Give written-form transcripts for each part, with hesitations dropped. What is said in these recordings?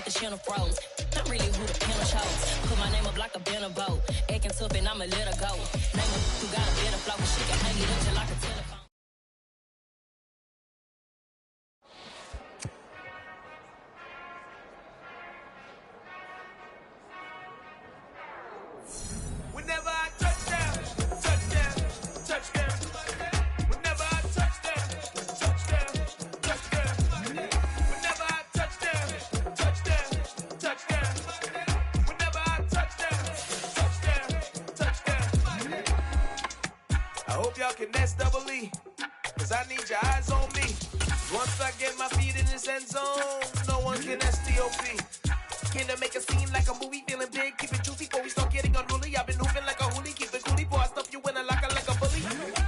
make the channel froze. Not really who the panel chose. Put my name up like a banner boat. Acting tough and I'ma let her go. Name her who got a better flow. She can hang it up till like a telephone. Whenever I touchdown, touchdown, touchdown. Whenever I touchdown, touchdown, touchdown. Whenever I touchdown, touchdown, touchdown. Whenever I touchdown, touchdown, touchdown. I hope y'all can nest double E, cause I need your eyes on me. Once I get my feet in this end zone, no one can STOP. Can to make a scene like a movie, feeling big, keep it juicy before we start getting unruly. I've been hooping like a hoolie, keep it coolie before I stuff you in a locker like a bully.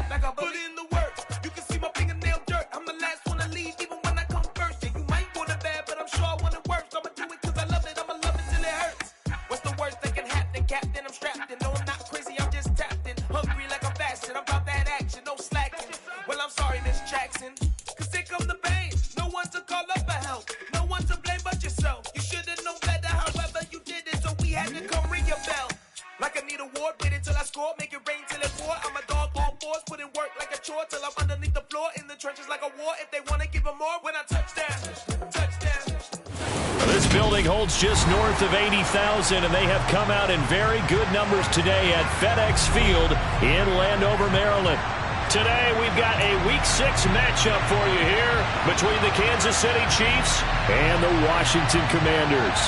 Like a bully in the work, you can see my fingernail dirt. I'm the last one to leave, even when I come first. Yeah, you might want it bad, but I'm sure I want it worse. I'ma do it cause I love it, I'ma love it till it hurts. What's the worst that can happen, Captain? I'm strapped in, no I'm not crazy, I'm just tapped in. Hungry like I'm fasting, I'm about that action, no slacking. Well, I'm sorry, Miss Jackson, cause here come the pain. No one to call up for help, no one to blame but yourself. You should've known better, however you did it, so we had to come ring your bell. Like I need a ward, wait until I score, make it rain till it pour. I'm a dog on fours, put in work like a chore till I'm underneath the floor, in the trenches like a war. If they wanna give them more, when I touchdown, touchdown. This building holds just north of 80,000, and they have come out in very good numbers today at FedEx Field in Landover, Maryland. Today, we've got a Week 6 matchup for you here between the Kansas City Chiefs and the Washington Commanders.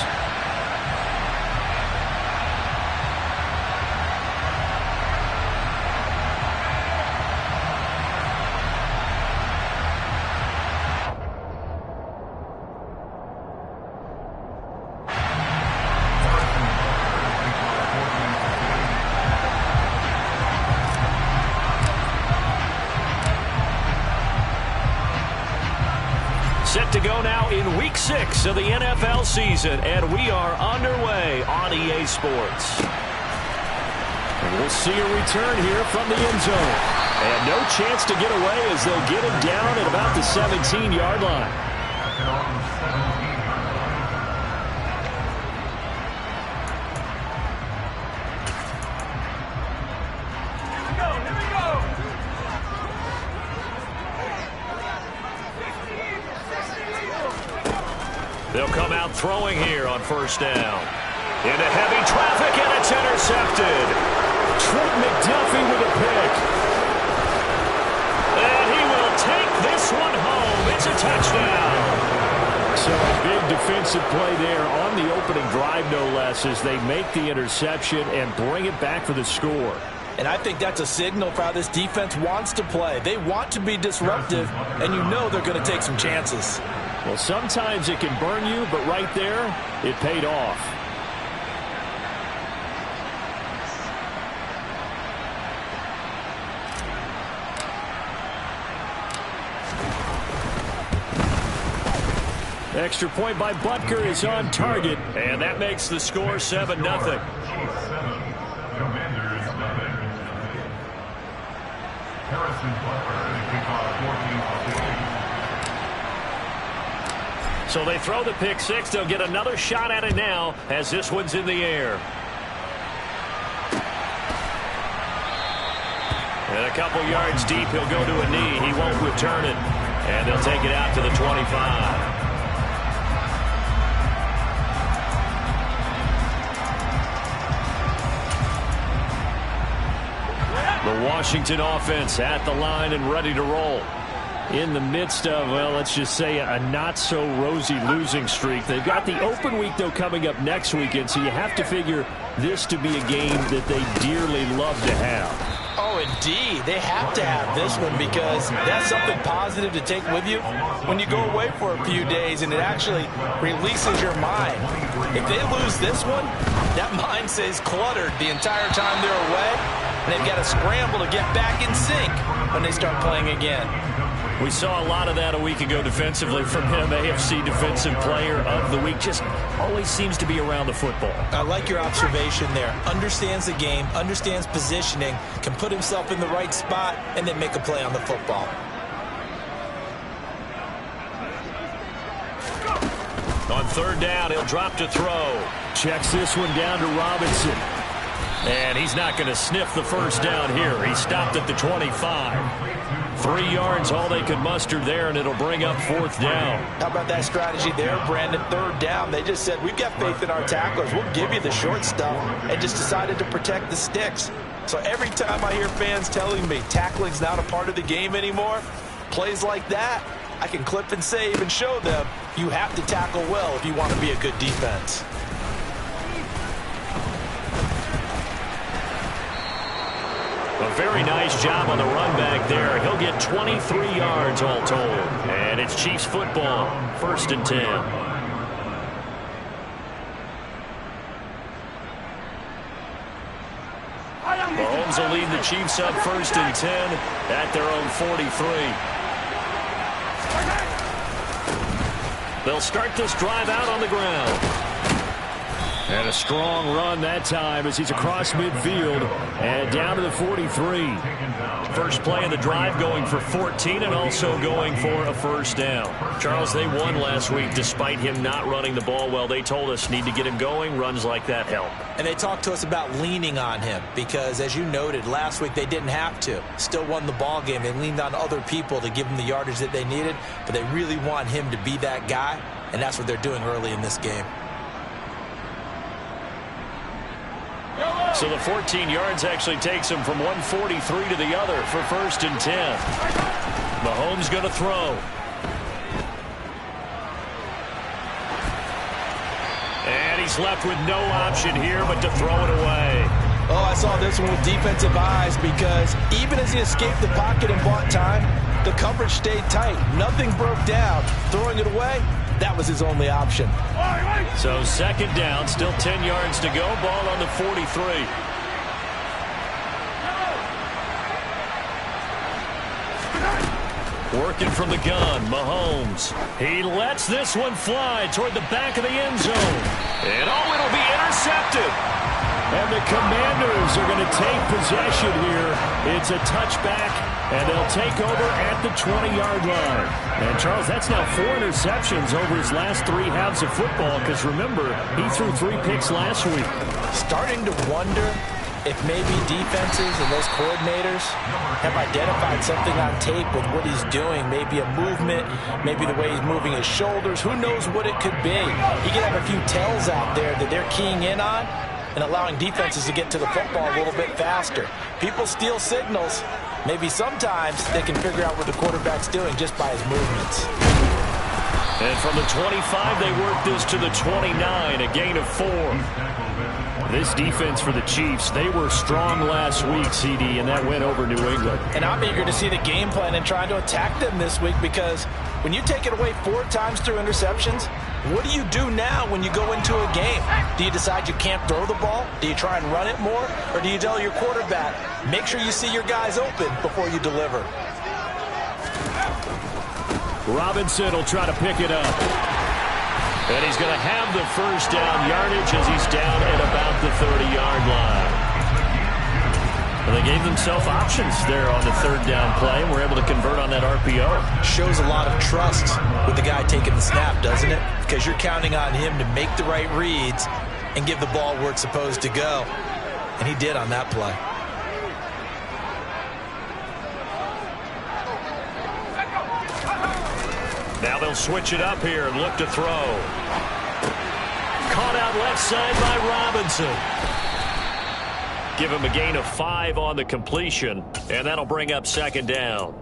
Set to go now in Week 6 of the NFL season, and we are underway on EA Sports. And we'll see a return here from the end zone. And no chance to get away as they'll get him down at about the 17-yard line. They'll come out throwing here on first down. Into heavy traffic, and it's intercepted. Trent McDuffie with a pick. And he will take this one home. It's a touchdown. So a big defensive play there on the opening drive, no less, as they make the interception and bring it back for the score. And I think that's a signal for how this defense wants to play. They want to be disruptive, and you know they're going to take some chances. Well, sometimes it can burn you, but right there, it paid off. Extra point by Butker is on target, and that makes the score 7-0. So they throw the pick six. They'll get another shot at it now as this one's in the air. And a couple yards deep, he'll go to a knee. He won't return it. And they'll take it out to the 25. The Washington offense at the line and ready to roll. In the midst of, well, let's just say a not-so-rosy losing streak. They've got the open week, though, coming up next weekend, so you have to figure this to be a game that they dearly love to have. Oh, indeed. They have to have this one because that's something positive to take with you when you go away for a few days, and it actually releases your mind. If they lose this one, that mind stays cluttered the entire time they're away, and they've got to scramble to get back in sync when they start playing again. We saw a lot of that a week ago defensively from him. AFC Defensive Player of the Week. Just always seems to be around the football. I like your observation there. Understands the game, understands positioning, can put himself in the right spot, and then make a play on the football. On third down. He'll drop to throw. Checks this one down to Robinson. And he's not going to sniff the first down here. He stopped at the 25. 3 yards, all they could muster there, and it'll bring up fourth down. How about that strategy there, Brandon? Third down, they just said, we've got faith in our tacklers. We'll give you the short stuff, and just decided to protect the sticks. So every time I hear fans telling me tackling's not a part of the game anymore, plays like that, I can clip and save and show them you have to tackle well if you want to be a good defense. A very nice job on the run back there. He'll get 23 yards all told. And it's Chiefs football, 1st and 10. Mahomes will lead the Chiefs up 1st and 10 at their own 43. They'll start this drive out on the ground. And a strong run that time as he's across midfield and down to the 43. First play of the drive going for 14 and also going for a first down. Charles, they won last week despite him not running the ball well. They told us need to get him going. Runs like that help. And they talked to us about leaning on him because, as you noted, last week they didn't have to. Still won the ball game. They leaned on other people to give them the yardage that they needed, but they really want him to be that guy, and that's what they're doing early in this game. So the 14 yards actually takes him from 143 to the other for 1st and 10. Mahomes going to throw. And he's left with no option here but to throw it away. Oh, I saw this one with defensive eyes because even as he escaped the pocket and bought time, the coverage stayed tight. Nothing broke down. Throwing it away, that was his only option. So 2nd down, still 10 yards to go. Ball on the 43. Working from the gun, Mahomes. He lets this one fly toward the back of the end zone. And it'll be intercepted. And the Commanders are going to take possession here. It's a touchback, and they'll take over at the 20-yard line. And, Charles, that's now 4 interceptions over his last 3 halves of football because, remember, he threw 3 picks last week. Starting to wonder if maybe defenses and those coordinators have identified something on tape with what he's doing. Maybe a movement, maybe the way he's moving his shoulders. Who knows what it could be? He could have a few tells out there that they're keying in on and allowing defenses to get to the football a little bit faster. People steal signals. Maybe sometimes they can figure out what the quarterback's doing just by his movements. And from the 25, they work this to the 29, a gain of 4. This defense for the Chiefs, they were strong last week, CD, and that went over New England. And I'm eager to see the game plan and trying to attack them this week because when you take it away 4 times through interceptions, what do you do now when you go into a game? Do you decide you can't throw the ball? Do you try and run it more? Or do you tell your quarterback, make sure you see your guys open before you deliver? Robinson will try to pick it up. And he's going to have the first down yardage as he's down at about the 30-yard line. And they gave themselves options there on the 3rd down play and were able to convert on that RPO. Shows a lot of trust with the guy taking the snap, doesn't it? Because you're counting on him to make the right reads and give the ball where it's supposed to go. And he did on that play. Now they'll switch it up here and look to throw. Caught out left side by Robinson. Give him a gain of 5 on the completion, and that'll bring up 2nd down.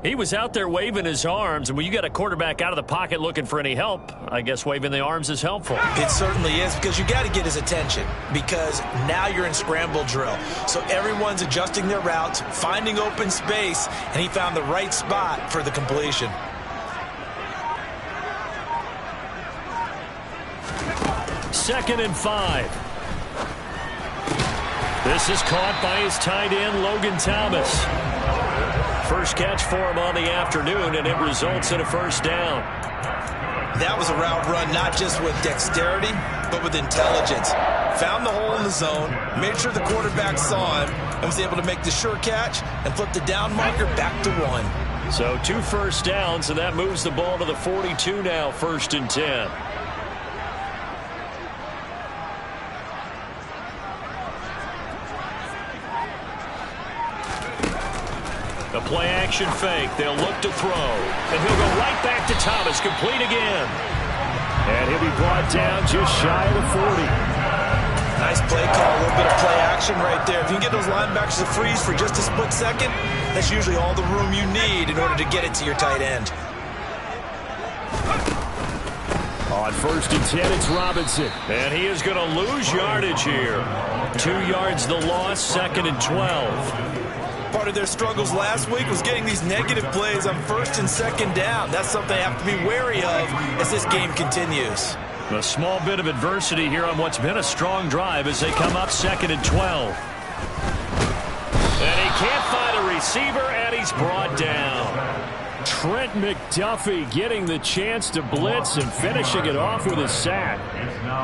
He was out there waving his arms, and when you got a quarterback out of the pocket looking for any help, I guess waving the arms is helpful. It certainly is, because you got to get his attention, because now you're in scramble drill. So everyone's adjusting their routes, finding open space, and he found the right spot for the completion. Second and 5. This is caught by his tight end, Logan Thomas. First catch for him on the afternoon, and it results in a first down. That was a route run not just with dexterity, but with intelligence. Found the hole in the zone, made sure the quarterback saw him, and was able to make the sure catch and flip the down marker back to 1. So 2 first downs, and that moves the ball to the 42 now, 1st and 10. The play-action fake. They'll look to throw. And he'll go right back to Thomas. Complete again. And he'll be brought down just shy of the 40. Nice play call. A little bit of play action right there. If you can get those linebackers to freeze for just a split second, that's usually all the room you need in order to get it to your tight end. On 1st and 10, it's Robinson. And he is going to lose yardage here. 2 yards the loss, 2nd and 12. Part of their struggles last week was getting these negative plays on 1st and 2nd down. That's something they have to be wary of as this game continues. A small bit of adversity here on what's been a strong drive as they come up 2nd and 12. And he can't find a receiver, and he's brought down. Trent McDuffie getting the chance to blitz and finishing it off with a sack.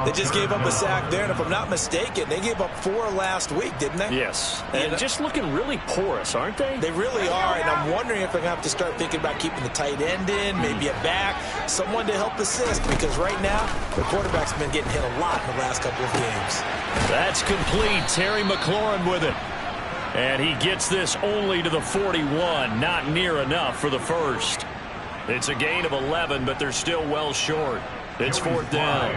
They just gave up a sack there, and if I'm not mistaken, they gave up 4 last week, didn't they? Yes, and just looking really porous, aren't they? They really are, and I'm wondering if they're going to have to start thinking about keeping the tight end in, maybe a back, someone to help assist, because right now, the quarterback's been getting hit a lot in the last couple of games. That's complete. Terry McLaurin with it. And he gets this only to the 41, not near enough for the first. It's a gain of 11, but they're still well short. It's 4th down.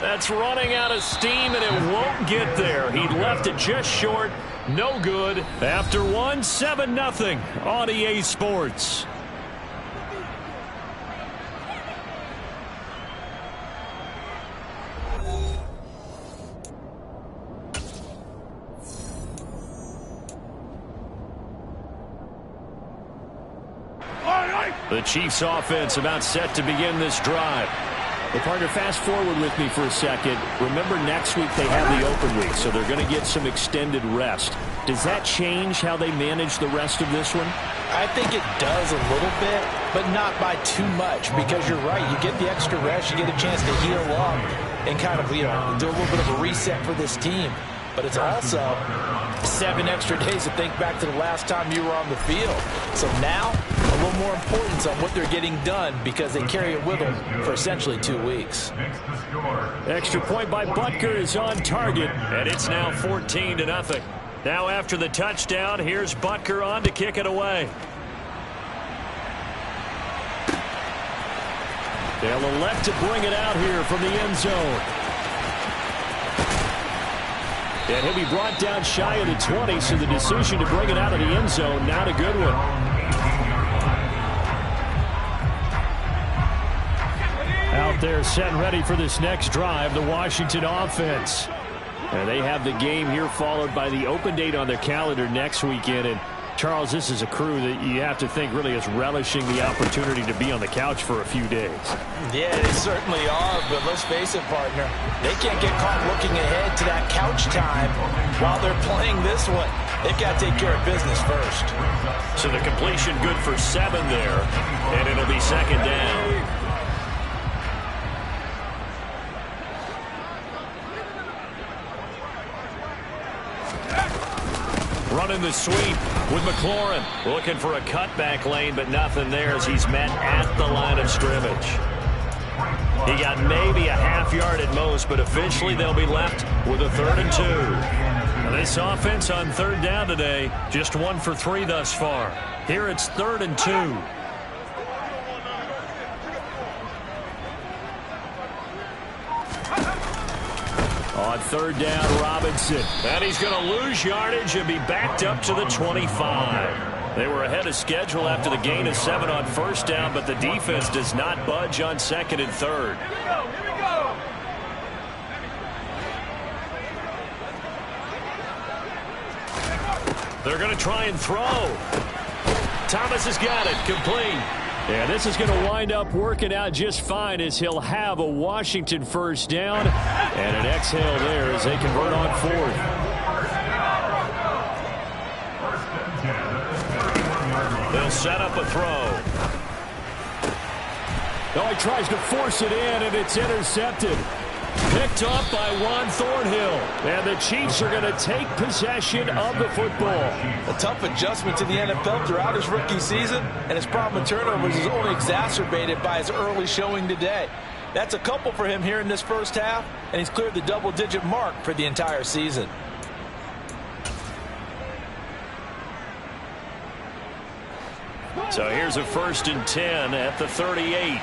That's running out of steam, and it won't get there. He left it just short. No good. After 1, 7-0 on EA Sports. The Chiefs offense about set to begin this drive. Well, partner, fast forward with me for a second. Remember, next week they have the open week, so they're going to get some extended rest. Does that change how they manage the rest of this one? I think it does a little bit, but not by too much, because you're right. You get the extra rest, you get a chance to heal up and kind of, do a little bit of a reset for this team. But it's also 7 extra days to think back to the last time you were on the field. So now, a little more importance on what they're getting done because they carry it with them for essentially 2 weeks. Extra point by Butker is on target, and it's now 14-0. Now after the touchdown, here's Butker on to kick it away. They'll elect to bring it out here from the end zone. And he'll be brought down shy of the 20, so the decision to bring it out of the end zone, not a good one. Out there set and ready for this next drive, the Washington offense. And they have the game here followed by the open date on their calendar next weekend. And Charles, this is a crew that you have to think really is relishing the opportunity to be on the couch for a few days. Yeah, they certainly are, but let's face it, partner. They can't get caught looking ahead to that couch time while they're playing this one. They've got to take care of business first. So the completion good for 7 there, and it'll be 2nd down. Running the sweep with McLaurin. Looking for a cutback lane, but nothing there as he's met at the line of scrimmage. He got maybe a half yard at most, but officially they'll be left with a 3rd and 2. Now this offense on 3rd down today, just 1 for 3 thus far. Here it's 3rd and 2. On 3rd down, Robinson. And he's going to lose yardage and be backed up to the 25. They were ahead of schedule after the gain of 7 on 1st down, but the defense does not budge on 2nd and 3rd. Here we go. They're going to try and throw. Thomas has got it. Complete. Yeah, this is going to wind up working out just fine as he'll have a Washington 1st down and an exhale there as they convert on 4th. They'll set up a throw. Oh, he tries to force it in, and it's intercepted. Picked up by Juan Thornhill. And the Chiefs are going to take possession of the football. A tough adjustment to the NFL throughout his rookie season, and his problem with turnovers is only exacerbated by his early showing today. That's a couple for him here in this first half, and he's cleared the double-digit mark for the entire season. So here's a 1st and 10 at the 38.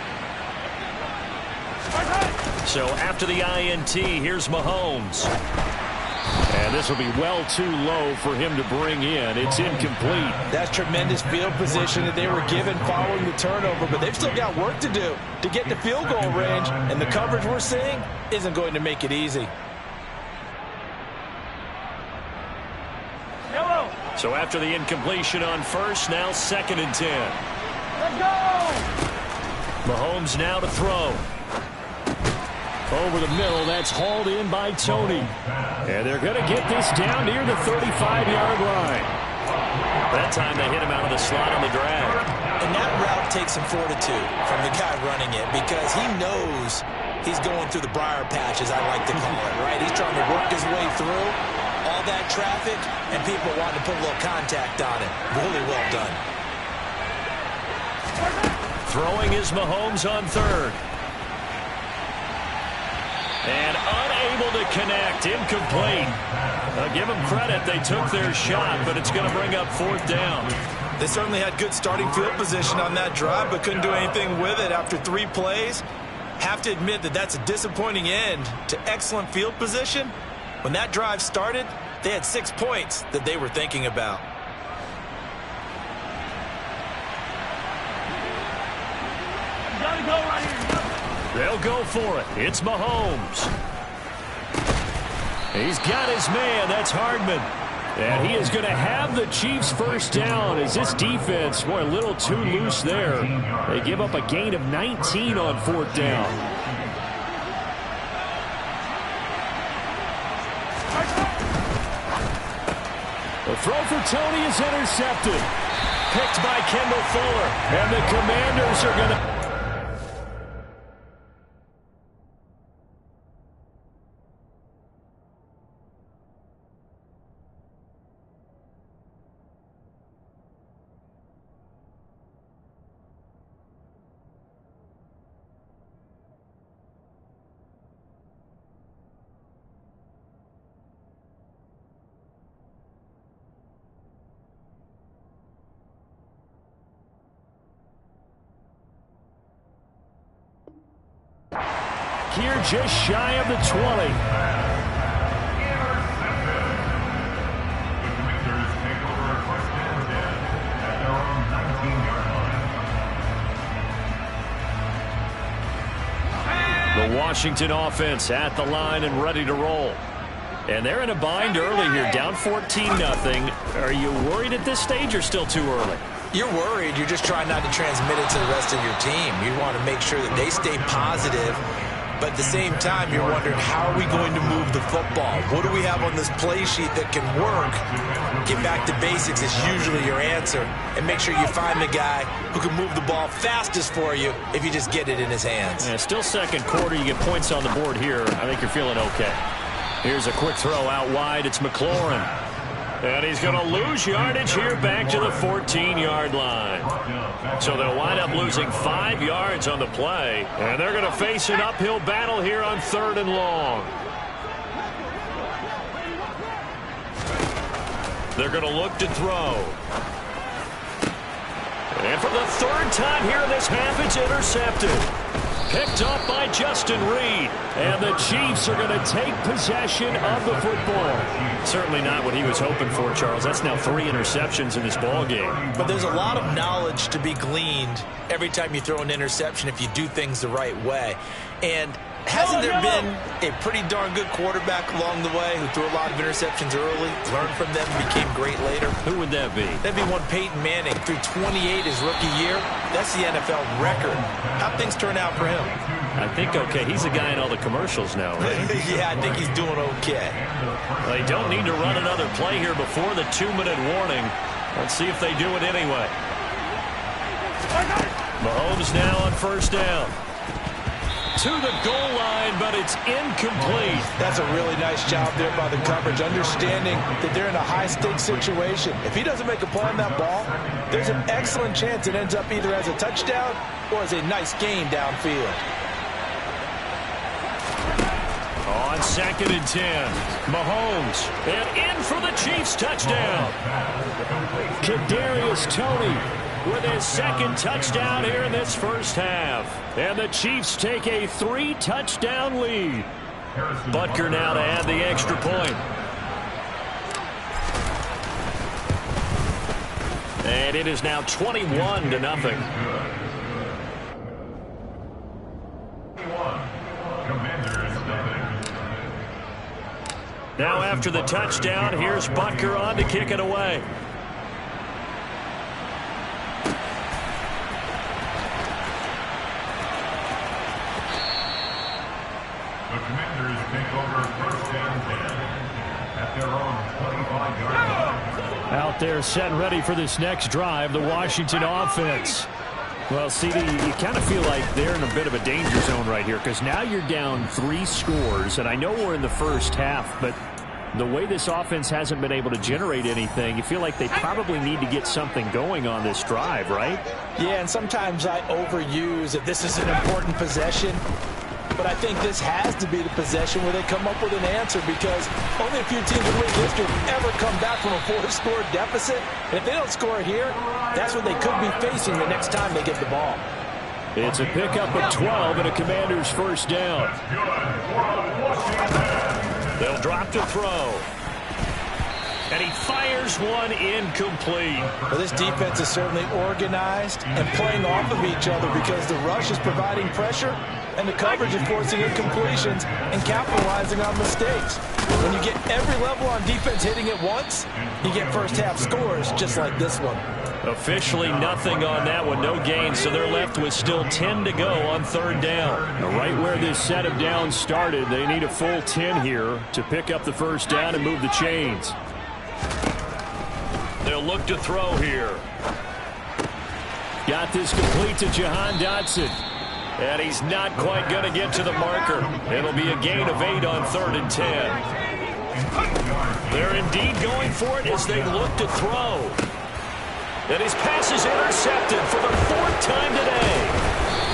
So after the INT, here's Mahomes. And this will be well too low for him to bring in. It's incomplete. That's tremendous field position that they were given following the turnover, but they've still got work to do to get to field goal range, and the coverage we're seeing isn't going to make it easy. So after the incompletion on 1st, now 2nd and 10. Let's go! Mahomes now to throw. Over the middle, that's hauled in by Tony. And they're going to get this down near the 35-yard line. That time they hit him out of the slot on the drag. And that route takes some fortitude from the guy running it because he knows he's going through the briar patch, as I like to call it, right? He's trying to work his way through all that traffic, and people want to put a little contact on it. Really well done. Throwing is Mahomes on 3rd. And unable to connect. Incomplete. Give them credit. They took their shot, but it's going to bring up 4th down. They certainly had good starting field position on that drive, but couldn't do anything with it after 3 plays. Have to admit that that's a disappointing end to excellent field position. When that drive started, they had 6 points that they were thinking about. Gotta go right here. They'll go for it. It's Mahomes. He's got his man. That's Hardman. And he is going to have the Chiefs' 1st down as this defense, boy, a little too loose there. They give up a gain of 19 on 4th down. The throw for Tony is intercepted. Picked by Kendall Fuller. And the Commanders are going to... Here just shy of the 20. The Washington offense at the line and ready to roll. And they're in a bind early here, down 14-0. Are you worried at this stage or still too early? You're worried. You're just trying not to transmit it to the rest of your team. You want to make sure that they stay positive. But at the same time, you're wondering, how are we going to move the football? What do we have on this play sheet that can work? Get back to basics is usually your answer. And make sure you find the guy who can move the ball fastest for you if you just get it in his hands. Yeah, still 2nd quarter. You get points on the board here. I think you're feeling okay. Here's a quick throw out wide. It's McLaurin. And he's going to lose yardage here back to the 14-yard line. So they'll wind up losing 5 yards on the play. And they're going to face an uphill battle here on 3rd and long. They're going to look to throw. And for the 3rd time here in this half, it's intercepted. Picked up by Justin Reed. And the Chiefs are going to take possession of the football. Certainly not what he was hoping for, Charles. That's now 3 interceptions in this ball game. But there's a lot of knowledge to be gleaned every time you throw an interception if you do things the right way. And hasn't there been a pretty darn good quarterback along the way who threw a lot of interceptions early, learned from them, and became great later? Who would that be? That'd be one Peyton Manning. Threw 28 his rookie year. That's the NFL record. How'd things turn out for him? I think okay. He's the guy in all the commercials now, right? Yeah, I think he's doing okay. They don't need to run another play here before the 2-minute warning. Let's see if they do it anyway. Mahomes now on 1st down. To the goal line, but it's incomplete. That's a really nice job there by the coverage, understanding that they're in a high-stakes situation. If he doesn't make a play on that ball, there's an excellent chance it ends up either as a touchdown or as a nice gain downfield. On 2nd and 10, Mahomes, and in for the Chiefs touchdown. Kadarius Toney with his 2nd touchdown here in this first half. And the Chiefs take a 3-touchdown lead. Butker now to add the extra point. And it is now 21-0. Now after the touchdown, here's Butker on to kick it away. The Commanders take over 1st and 10 at their own 25-yard line. Out there set and ready for this next drive, the Washington offense. Well, CD, you kind of feel like they're in a bit of a danger zone right here because now you're down 3 scores, and I know we're in the first half, but the way this offense hasn't been able to generate anything, you feel like they probably need to get something going on this drive, right? Yeah, and sometimes I overuse that this is an important possession. But I think this has to be the possession where they come up with an answer because only a few teams in league history have ever come back from a 4-score deficit. And if they don't score here, that's what they could be facing the next time they get the ball. It's a pickup of 12 and a Commander's first down. They'll drop to throw. And he fires one incomplete. Well, this defense is certainly organized and playing off of each other because the rush is providing pressure and the coverage is forcing incompletions and capitalizing on mistakes. When you get every level on defense hitting at once, you get first half scores just like this one. Officially nothing on that one, no gain, so they're left with still 10 to go on 3rd down. Now, right where this set of downs started, they need a full 10 here to pick up the first down and move the chains. They'll look to throw here. Got this complete to Jahan Dotson. And he's not quite going to get to the marker. It'll be a gain of 8 on 3rd and 10. They're indeed going for it as they look to throw. And his pass is intercepted for the 4th time today.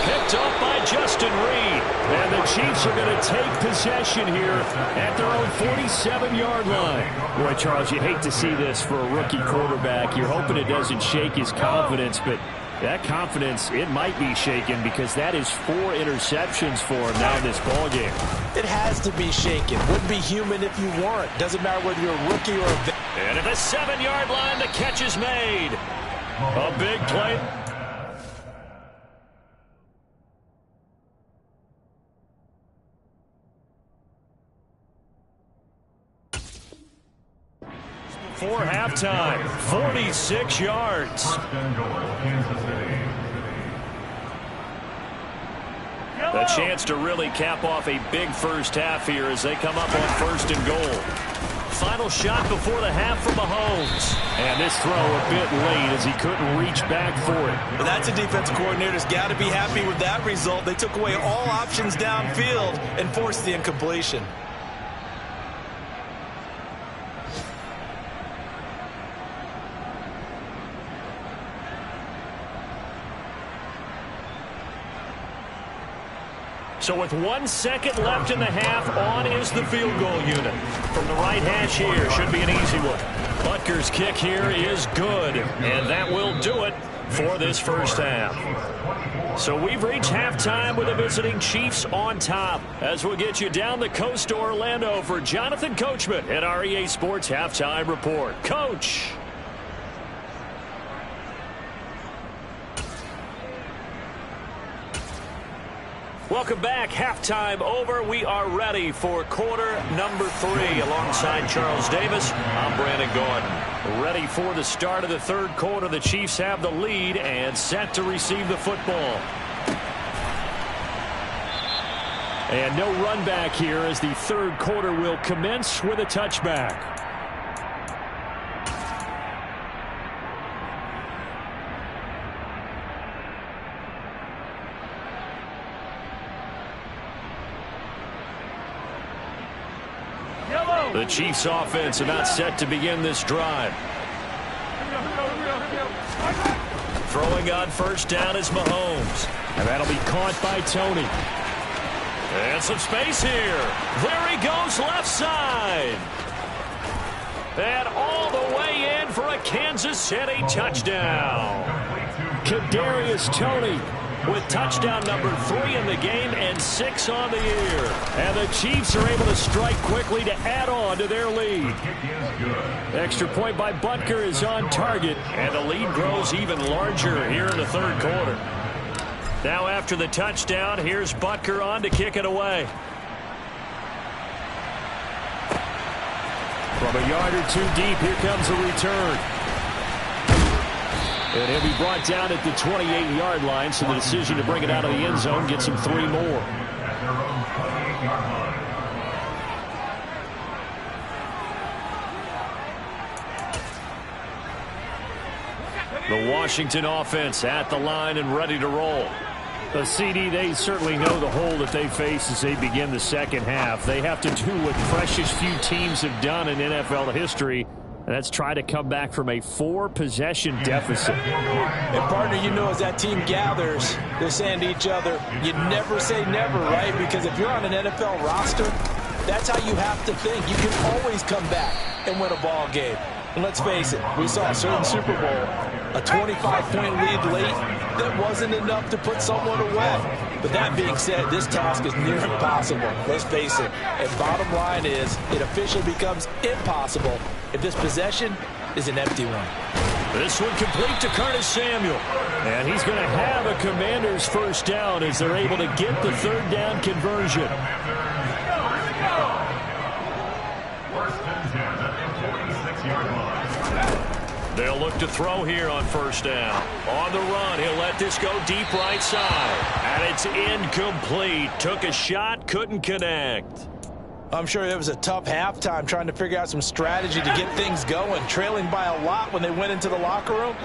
Picked off by Justin Reed. And the Chiefs are going to take possession here at their own 47-yard line. Boy, Charles, you hate to see this for a rookie quarterback. You're hoping it doesn't shake his confidence, but that confidence, it might be shaken because that is 4 interceptions for him now in this ballgame. It has to be shaken. Wouldn't be human if you weren't. Doesn't matter whether you're a rookie or a vet. And at the 7-yard line, the catch is made. A big play. For halftime, 46 yards. A chance to really cap off a big first half here as they come up on 1st and goal. Final shot before the half from Mahomes. And this throw a bit late as he couldn't reach back for it. Well, that's a defensive coordinator's got to be happy with that result. They took away all options downfield and forced the incompletion. So with 1 second left in the half, on is the field goal unit. From the right hash here, should be an easy one. Butker's kick here is good, and that will do it for this first half. So we've reached halftime with the visiting Chiefs on top. As we'll get you down the coast to Orlando for Jonathan Coachman at our EA Sports Halftime Report. Coach. Welcome back. Halftime over. We are ready for quarter number 3. Alongside Charles Davis, I'm Brandon Gordon. Ready for the start of the 3rd quarter. The Chiefs have the lead and set to receive the football. And no run back here as the 3rd quarter will commence with a touchback. The Chiefs offense about set to begin this drive. Throwing on 1st down is Mahomes. And that'll be caught by Toney. And some space here. There he goes left side. And all the way in for a Kansas City touchdown. Kadarius Toney with touchdown number 3 in the game and 6 on the year. And the Chiefs are able to strike quickly to add on to their lead. Extra point by Butker is on target, and the lead grows even larger here in the third quarter. Now after the touchdown, here's Butker on to kick it away. From a yard or two deep, here comes a return. And he'll be brought down at the 28-yard line, so the decision to bring it out of the end zone gets him 3 more. The Washington offense at the line and ready to roll. The CD, they certainly know the hole that they face as they begin the second half. They have to do what precious few teams have done in NFL history, and that's try to come back from a 4-possession deficit. And, partner, you know, as that team gathers, they're saying to each other, you never say never, right? Because if you're on an NFL roster, that's how you have to think. You can always come back and win a ball game. And let's face it, we saw a certain Super Bowl, a 25-point lead late, that wasn't enough to put someone away. But that being said, this task is near impossible. Let's face it. And bottom line is, it officially becomes impossible if this possession is an empty one. This one complete to Curtis Samuel. And he's going to have a Commanders first down as they're able to get the third down conversion. They'll look to throw here on first down. On the run, he'll let this go deep right side. And it's incomplete. Took a shot, couldn't connect. I'm sure it was a tough halftime trying to figure out some strategy to get things going, trailing by a lot when they went into the locker room.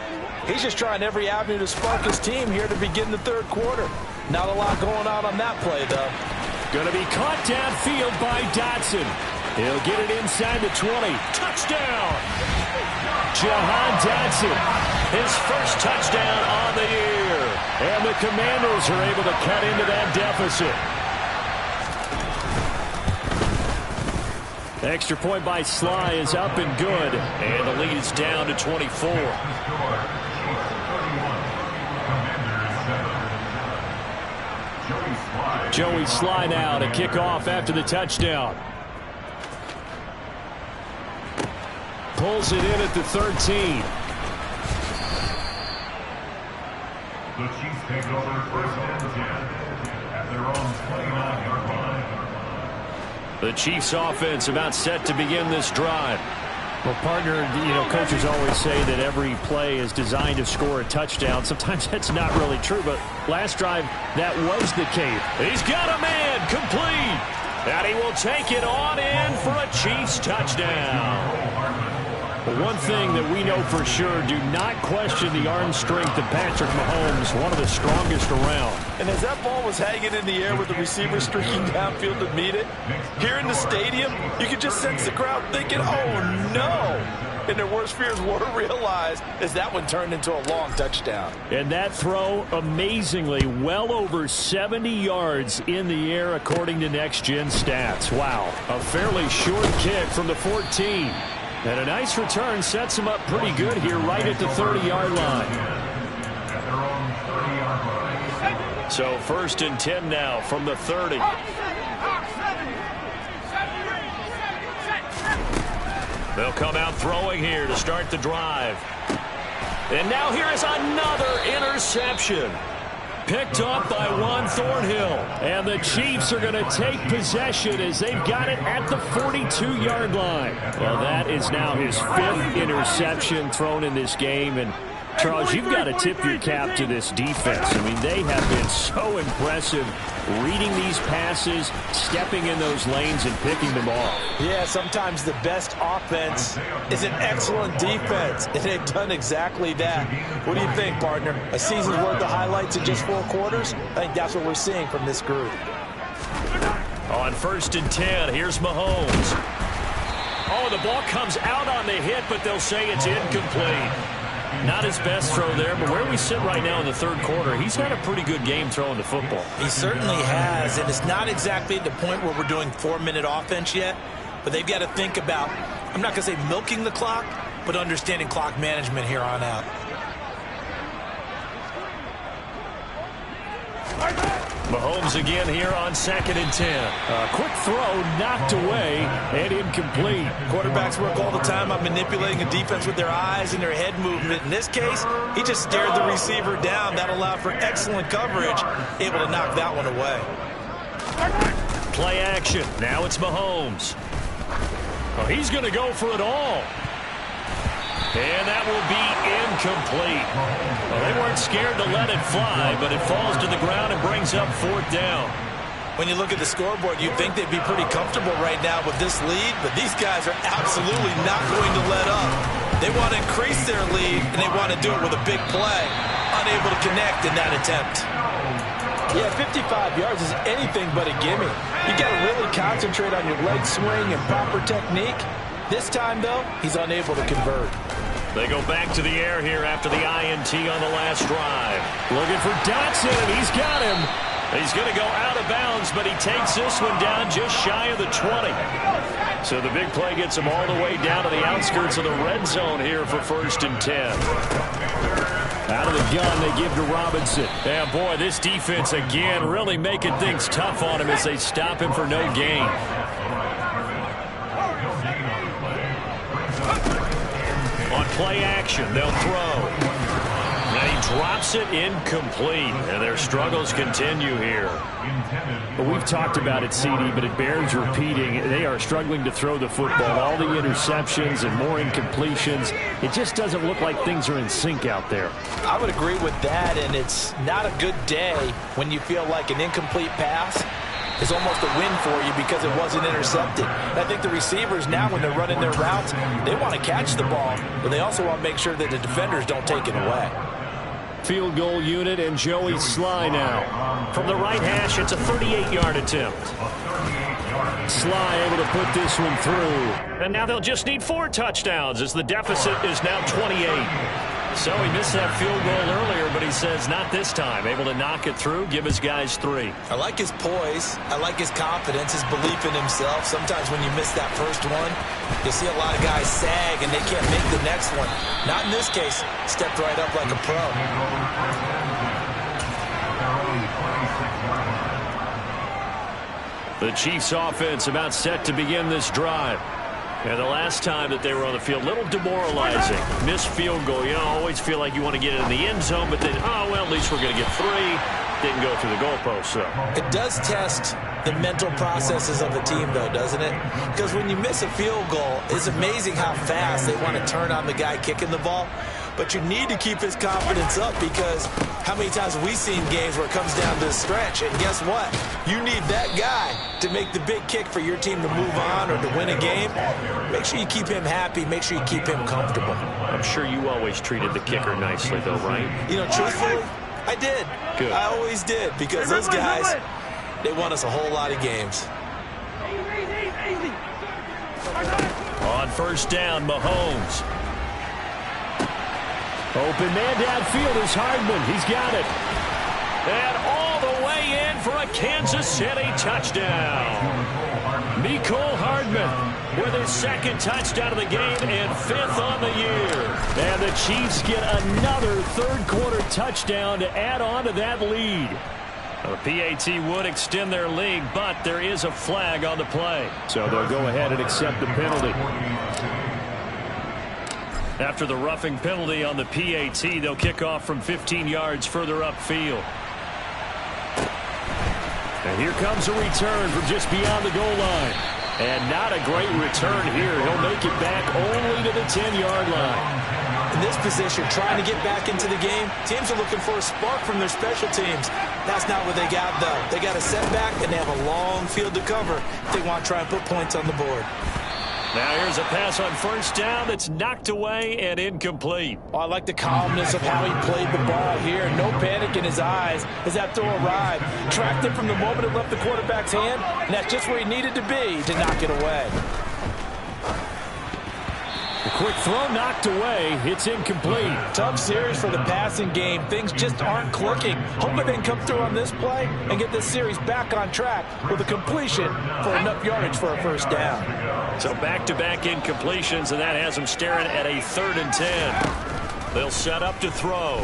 He's just trying every avenue to spark his team here to begin the third quarter. Not a lot going on that play, though. Going to be caught downfield by Dotson. He'll get it inside the 20. Touchdown! Jahan Dotson, his first touchdown on the year. And the Commanders are able to cut into that deficit. Extra point by Sly is up and good. And the lead is down to 24. Joey Sly now to kick off after the touchdown. Pulls it in at the 13. The Chiefs take over first and 10 at their own 29-yard line. The Chiefs offense about set to begin this drive. Well, partner, you know, coaches always say that every play is designed to score a touchdown. Sometimes that's not really true, but last drive, that was the case. He's got a man complete, and he will take it on in for a Chiefs touchdown. But one thing that we know for sure, do not question the arm strength of Patrick Mahomes, one of the strongest around. And as that ball was hanging in the air with the receiver streaking downfield to meet it, here in the stadium, you could just sense the crowd thinking, oh no! And their worst fears were realized as that one turned into a long touchdown. And that throw, amazingly, well over 70 yards in the air according to Next Gen Stats. Wow, a fairly short kick from the 14. And a nice return sets him up pretty good here right at the 30-yard line. So first and 10 now from the 30. They'll come out throwing here to start the drive. And now here is another interception. Picked up by Juan Thornhill. And the Chiefs are going to take possession as they've got it at the 42-yard line. Well, that is now his 5th interception thrown in this game. And, Charles, you've got to tip your cap to this defense. I mean, they have been so impressive reading these passes, stepping in those lanes, and picking them off. Yeah, sometimes the best offense is an excellent defense, and they've done exactly that. What do you think, partner? A season's worth of highlights in just 4 quarters? I think that's what we're seeing from this group. On first and 10, here's Mahomes. Oh, the ball comes out on the hit, but they'll say it's incomplete. Not his best throw there, but where we sit right now in the third quarter, he's had a pretty good game throwing the football. He certainly has, and it's not exactly at the point where we're doing 4-minute offense yet, but they've got to think about, I'm not going to say milking the clock, but understanding clock management here on out. Mahomes again here on 2nd and 10. A quick throw knocked away and incomplete. Quarterbacks work all the time on manipulating a defense with their eyes and their head movement. In this case, he just stared the receiver down. That allowed for excellent coverage, able to knock that one away. Play action. Now it's Mahomes. Oh, he's going to go for it all. And that will be incomplete. Well, they weren't scared to let it fly, but it falls to the ground and brings up 4th down. When you look at the scoreboard, you'd think they'd be pretty comfortable right now with this lead, but these guys are absolutely not going to let up. They want to increase their lead, and they want to do it with a big play. Unable to connect in that attempt. Yeah, 55 yards is anything but a gimme. You got to really concentrate on your leg swing and proper technique. This time, though, he's unable to convert. They go back to the air here after the INT on the last drive. Looking for Dotson, and he's got him. He's going to go out of bounds, but he takes this one down just shy of the 20. So the big play gets him all the way down to the outskirts of the red zone here for 1st and 10. Out of the gun, they give to Robinson. Yeah, boy, this defense again really making things tough on him as they stop him for no gain. On play action, they'll throw. And he drops it incomplete. And their struggles continue here. But we've talked about it, CD, but it bears repeating. They are struggling to throw the football. All the interceptions and more incompletions. It just doesn't look like things are in sync out there. I would agree with that, and it's not a good day when you feel like an incomplete pass is almost a win for you because it wasn't intercepted. And I think the receivers now, when they're running their routes, they want to catch the ball, but they also want to make sure that the defenders don't take it away. Field goal unit and Joey Sly now. From the right hash, it's a 38-yard attempt. Sly able to put this one through. And now they'll just need 4 touchdowns as the deficit is now 28. So he missed that field goal earlier, but he says not this time. Able to knock it through, give his guys 3. I like his poise. I like his confidence, his belief in himself. Sometimes when you miss that first one, you see a lot of guys sag and they can't make the next one. Not in this case. Stepped right up like a pro. The Chiefs offense about set to begin this drive. And the last time that they were on the field, a little demoralizing. Missed field goal. You know, always feel like you want to get it in the end zone, but then, oh, well, at least we're going to get 3. Didn't go through the goalpost, so. It does test the mental processes of a team, though, doesn't it? Because when you miss a field goal, it's amazing how fast they want to turn on the guy kicking the ball. But you need to keep his confidence up because how many times have we seen games where it comes down to the stretch? And guess what? You need that guy to make the big kick for your team to move on or to win a game. Make sure you keep him happy. Make sure you keep him comfortable. I'm sure you always treated the kicker nicely, though, right? You know, truthfully, I did. Good. I always did because those guys, they won us a whole lot of games. On 1st down, Mahomes. Open man downfield is Hardman. He's got it. And all the way in for a Kansas City touchdown. Mecole Hardman with his 2nd touchdown of the game and 5th on the year. And the Chiefs get another third-quarter touchdown to add on to that lead. The PAT would extend their lead, but there is a flag on the play. So they'll go ahead and accept the penalty. After the roughing penalty on the PAT, they'll kick off from 15 yards further upfield. And here comes a return from just beyond the goal line. And not a great return here. He'll make it back only to the 10-yard line. In this position, trying to get back into the game, teams are looking for a spark from their special teams. That's not what they got, though. They got a setback, and they have a long field to cover if they want to try and put points on the board. Now here's a pass on 1st down that's knocked away and incomplete. Oh, I like the calmness of how he played the ball here. No panic in his eyes as that throw arrived. Tracked it from the moment it left the quarterback's hand, and that's just where he needed to be to knock it away. The quick throw knocked away. It's incomplete. Tough series for the passing game. Things just aren't clicking. Hoping they can come through on this play and get this series back on track with a completion for enough yardage for a first down. So back-to-back incompletions, and that has them staring at a 3rd and 10. They'll set up to throw.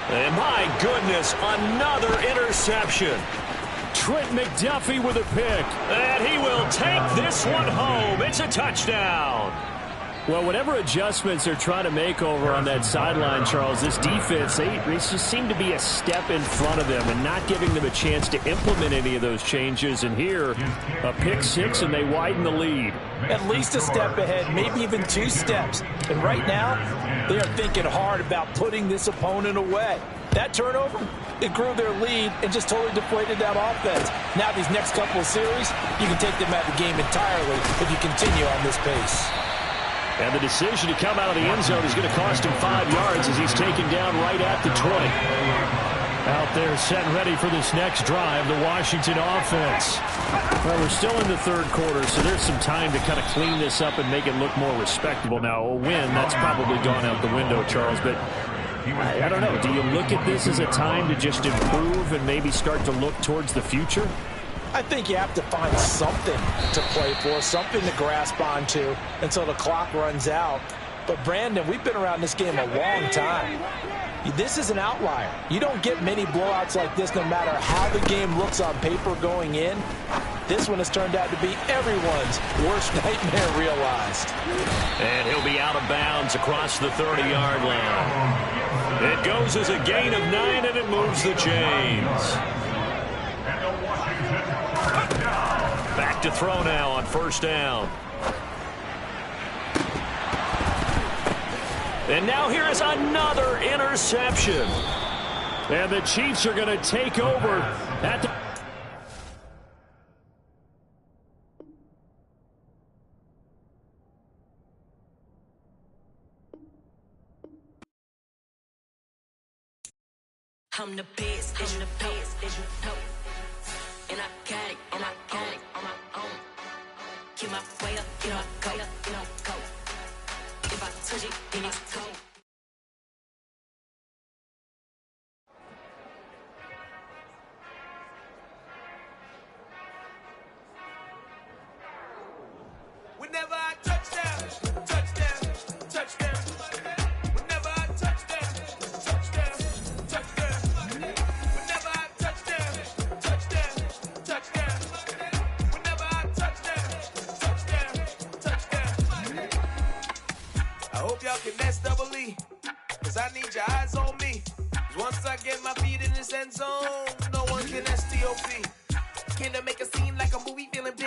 And my goodness, another interception. Trent McDuffie with a pick. And he will take this one home. It's a touchdown. Well, whatever adjustments they're trying to make over on that sideline, Charles, this defense, they just seem to be a step in front of them and not giving them a chance to implement any of those changes. And here, a pick 6, and they widen the lead. At least a step ahead, maybe even 2 steps. And right now, they are thinking hard about putting this opponent away. That turnover, it grew their lead and just totally deflated that offense. Now these next couple of series, you can take them out of the game entirely if you continue on this pace. And the decision to come out of the end zone is going to cost him 5 yards as he's taken down right at the 20. Out there set and ready for this next drive, the Washington offense. Well, we're still in the 3rd quarter, so there's some time to kind of clean this up and make it look more respectable. Now, a win, that's probably gone out the window, Charles, but I don't know. Do you look at this as a time to just improve and maybe start to look towards the future? I think you have to find something to play for, something to grasp onto until the clock runs out. But, Brandon, we've been around this game a long time. This is an outlier. You don't get many blowouts like this no matter how the game looks on paper going in. This one has turned out to be everyone's worst nightmare realized. And he'll be out of bounds across the 30-yard line. It goes as a gain of 9, and it moves the chains. Back to throw now on 1st down. And now here is another interception. And the Chiefs are going to take over at the... I'm the best, and the best, as you know. And I got it, and I got it on my own. Keep my way up, you know, go, you know, go. If I touch it, then it's cold. Whenever I touchdown, touchdown, touchdown. Whenever I touchdown, touchdown, touchdown. Whenever I touchdown, touchdown, touchdown. Whenever I touchdown, touchdown, touchdown. I hope y'all can nest double E, 'cause I need your eyes on me. 'Cause once I get my feet in this end zone, no one can STOP. Can I make a scene like a movie feeling big?